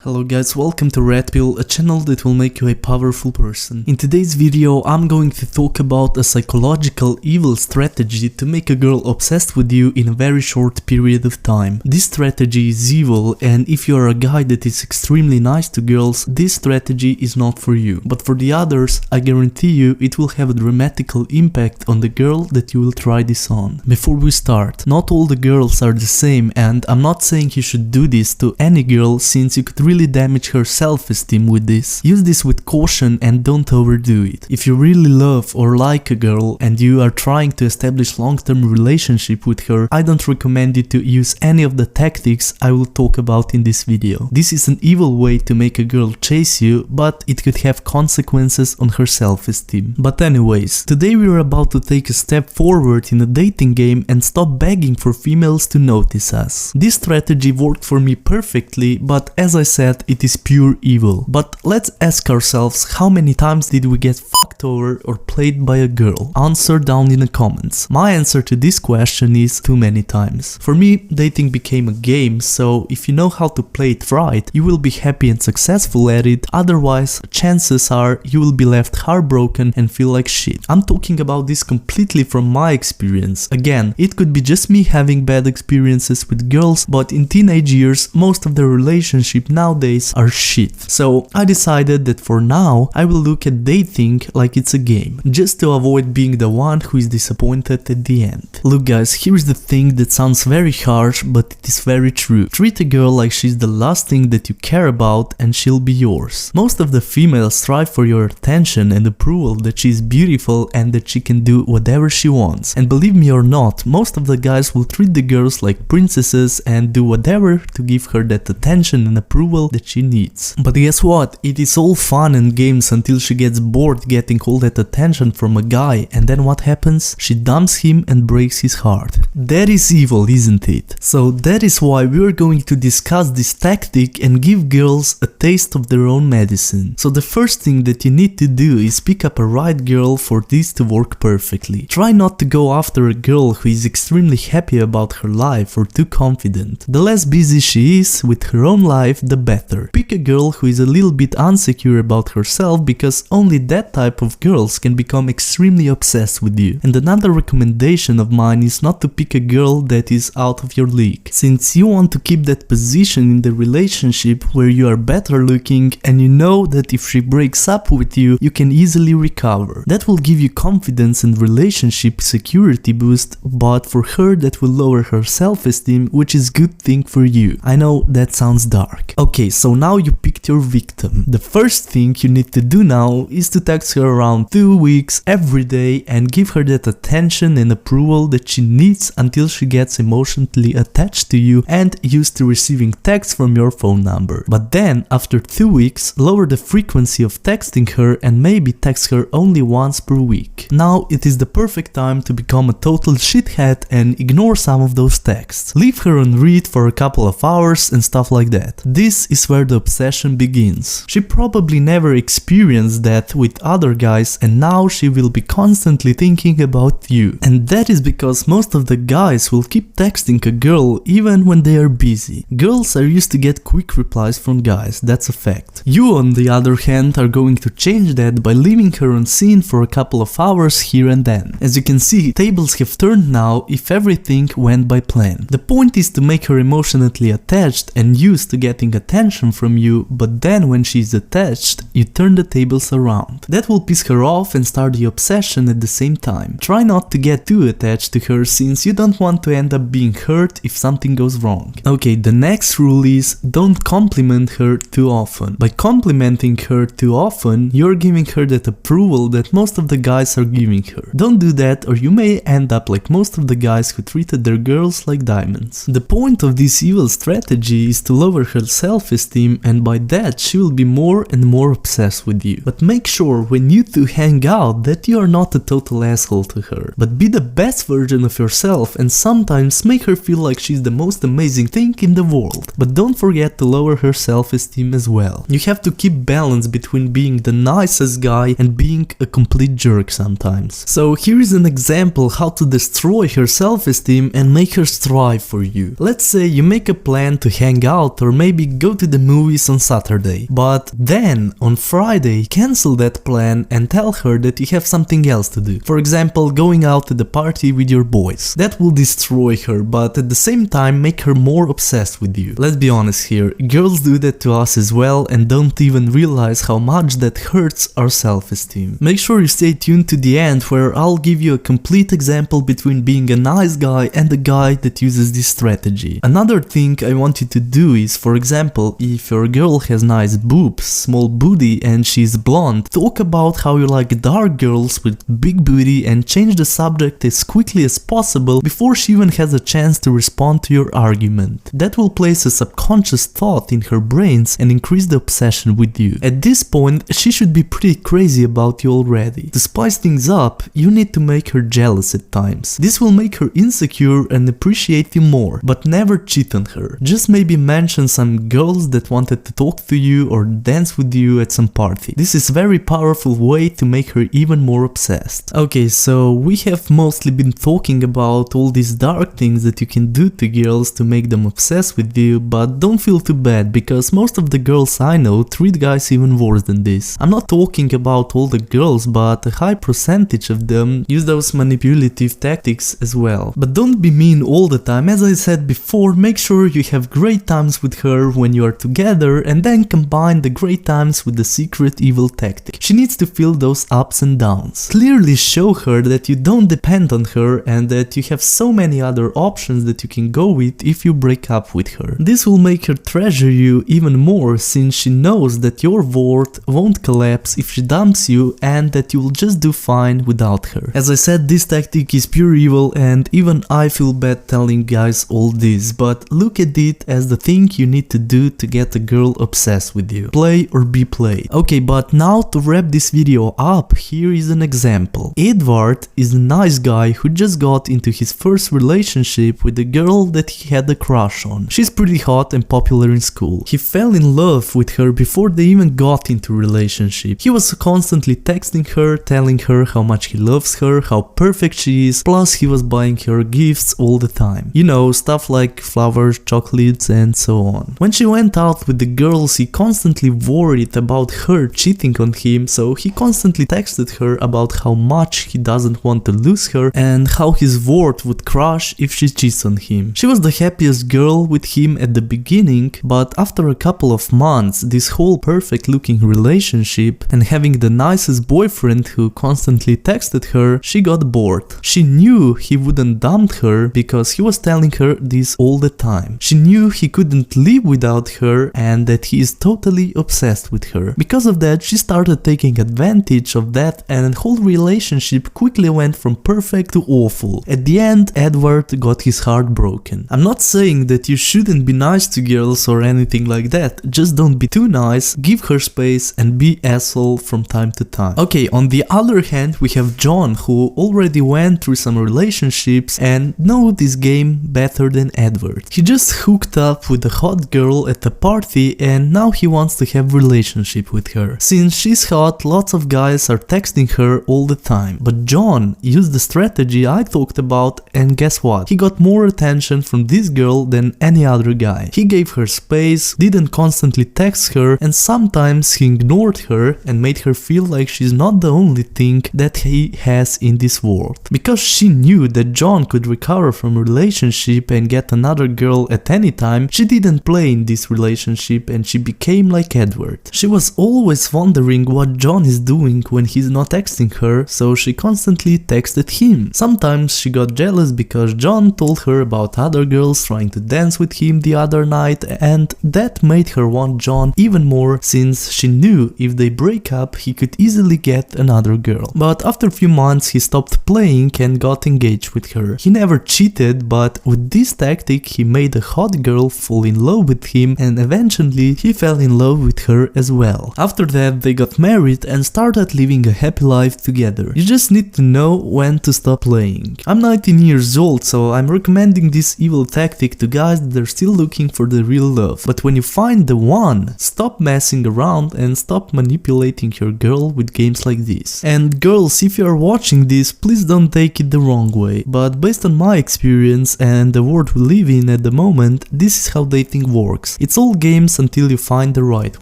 Hello guys, welcome to Red Pill, a channel that will make you a powerful person. In today's video, I'm going to talk about a psychological evil strategy to make a girl obsessed with you in a very short period of time. This strategy is evil, and if you are a guy that is extremely nice to girls, this strategy is not for you. But for the others, I guarantee you it will have a dramatical impact on the girl that you will try this on. Before we start, not all the girls are the same, and I'm not saying you should do this to any girl since you could really damage her self-esteem with this. Use this with caution and don't overdo it. If you really love or like a girl and you are trying to establish long-term relationship with her, I don't recommend you to use any of the tactics I will talk about in this video. This is an evil way to make a girl chase you, but it could have consequences on her self-esteem. But anyways, today we are about to take a step forward in a dating game and stop begging for females to notice us. This strategy worked for me perfectly, but as I said, it is pure evil. But let's ask ourselves, how many times did we get fucked over or played by a girl? Answer down in the comments. My answer to this question is too many times. For me, dating became a game, so if you know how to play it right, you will be happy and successful at it. Otherwise, chances are you will be left heartbroken and feel like shit. I'm talking about this completely from my experience. Again, it could be just me having bad experiences with girls, but in teenage years, most of the relationship nowadays are shit. So I decided that for now I will look at dating like it's a game, just to avoid being the one who is disappointed at the end. Look guys, here's the thing that sounds very harsh, but it is very true. Treat a girl like she's the last thing that you care about and she'll be yours. Most of the females strive for your attention and approval, that she's beautiful and that she can do whatever she wants. And believe me or not, most of the guys will treat the girls like princesses and do whatever to give her that attention and approval that she needs. But guess what? It is all fun and games until she gets bored getting all that attention from a guy, and then what happens? She dumps him and breaks his heart. That is evil, isn't it? So that is why we are going to discuss this tactic and give girls a taste of their own medicine. So the first thing that you need to do is pick up a right girl for this to work perfectly. Try not to go after a girl who is extremely happy about her life or too confident. The less busy she is with her own life, the better. Pick a girl who is a little bit insecure about herself, because only that type of girls can become extremely obsessed with you. And another recommendation of mine is not to pick a girl that is out of your league, since you want to keep that position in the relationship where you are better looking and you know that if she breaks up with you, you can easily recover. That will give you confidence and relationship security boost, but for her that will lower her self-esteem, which is good thing for you. I know that sounds dark. Okay, so now you picked your victim. The first thing you need to do now is to text her around 2 weeks every day and give her that attention and approval that she needs until she gets emotionally attached to you and used to receiving texts from your phone number. But then, after 2 weeks, lower the frequency of texting her and maybe text her only once per week. Now it is the perfect time to become a total shithead and ignore some of those texts. Leave her on read for a couple of hours and stuff like that. This is where the obsession begins. She probably never experienced that with other guys, and now she will be constantly thinking about you. And that is because most of the guys will keep texting a girl even when they are busy. Girls are used to get quick replies from guys, that's a fact. You on the other hand are going to change that by leaving her on scene for a couple of hours here and then. As you can see, tables have turned now if everything went by plan. The point is to make her emotionally attached and used to getting attention from you, but then when she's attached, you turn the tables around. That will piss her off and start the obsession at the same time. Try not to get too attached to her, since you don't want to end up being hurt if something goes wrong. Okay, the next rule is don't compliment her too often. By complimenting her too often, you're giving her that approval that most of the guys are giving her. Don't do that or you may end up like most of the guys who treated their girls like diamonds. The point of this evil strategy is to lower her self-esteem, and by that she will be more and more obsessed with you. But make sure when you two hang out that you are not a total asshole to her, but be the best version of yourself and sometimes make her feel like she's the most amazing thing in the world. But don't forget to lower her self-esteem as well. You have to keep balance between being the nicest guy and being a complete jerk sometimes. So here is an example how to destroy her self-esteem and make her strive for you. Let's say you make a plan to hang out or maybe go to the movies on Saturday, but then on Friday cancel that plan and tell her that you have something else to do. For example, going out to the party with your boys. That will destroy her, but at the same time make her more obsessed with you. Let's be honest here, girls do that to us as well and don't even realize how much that hurts our self-esteem. Make sure you stay tuned to the end, where I'll give you a complete example between being a nice guy and a guy that uses this strategy. Another thing I want you to do is, for example, if your girl has nice boobs, small booty and she's blonde, talk about how you like dark girls with big booty and change the subject as quickly as possible before she even has a chance to respond to your argument. That will place a subconscious thought in her brains and increase the obsession with you. At this point, she should be pretty crazy about you already. To spice things up, you need to make her jealous at times. This will make her insecure and appreciate you more, but never cheat on her. Just maybe mention some girls that wanted to talk to you or dance with you at some party. This is a very powerful way to make her even more obsessed. Okay, so we have mostly been talking about all these dark things that you can do to girls to make them obsessed with you, but don't feel too bad, because most of the girls I know treat guys even worse than this. I'm not talking about all the girls, but a high percentage of them use those manipulative tactics as well. But don't be mean all the time. As I said before, make sure you have great times with her when you are together, and then combine the great times with the secret evil tactic. She needs to feel those ups and downs. Clearly show her that you don't depend on her and that you have so many other options that you can go with if you break up with her. This will make her treasure you even more, since she knows that your world won't collapse if she dumps you and that you will just do fine without her. As I said, this tactic is pure evil, and even I feel bad telling guys all this, but look at it as the thing you need to do to get a girl obsessed with you. Play or be played. Okay, but now to wrap this video up, here is an example. Edward is a nice guy who just got into his first relationship with a girl that he had a crush on. She's pretty hot and popular in school. He fell in love with her before they even got into a relationship. He was constantly texting her, telling her how much he loves her, how perfect she is, plus he was buying her gifts all the time. You know, stuff like flowers, chocolates and so on. When she went out with the girls, he constantly worried about her cheating on him, so he constantly texted her about how much he doesn't want to lose her and how his world would crash if she cheats on him. She was the happiest girl with him at the beginning, but after a couple of months, this whole perfect looking relationship and having the nicest boyfriend who constantly texted her, she got bored. She knew he wouldn't dump her because he was telling her this all the time. She knew he couldn't live without her and that he is totally obsessed with her. Because of that, she started taking advantage of that, and the whole relationship quickly went from perfect to awful. At the end, Edward got his heart broken. I'm not saying that you shouldn't be nice to girls or anything like that, just don't be too nice, give her space and be asshole from time to time. Okay, on the other hand, we have John, who already went through some relationships and know this game better than Edward. He just hooked up with a hot girl at a party and now he wants to have a relationship with her. Since she's hot, lots of guys are texting her all the time. But John used the strategy I talked about, and guess what? He got more attention from this girl than any other guy. He gave her space, didn't constantly text her, and sometimes he ignored her and made her feel like she's not the only thing that he has in this world. Because she knew that John could recover from a relationship and get another girl at any time, she didn't play in this relationship and she became like Edward. She was always wondering what John is doing when he's not texting her, so she constantly texted him. Sometimes she got jealous because John told her about other girls trying to dance with him the other night, and that made her want John even more, since she knew if they break up he could easily get another girl. But after a few months he stopped playing and got engaged with her. He never cheated, but with this tactic he made a hot girl fall in love with him, and eventually he fell in love with her as well. After that they got married and started living a happy life together. You just need to know when to stop playing. I'm 19 years old, so I'm recommending this evil tactic to guys that are still looking for the real love. But when you find the one, stop messing around and stop manipulating your girl with games like this. And girls, if you are watching this, please don't take it the wrong way, but based on my experience and the world we live in at the moment, this is how dating works. It's all games until you find the right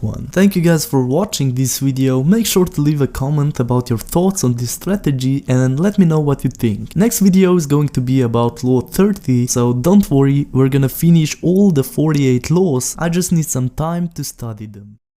one. Thank you guys for watching this video. Make sure to leave a comment about your thoughts on this strategy and let me know what you think. Next video is going to be about law 30, so don't worry, we're gonna finish all the 48 laws, I just need some time to study them.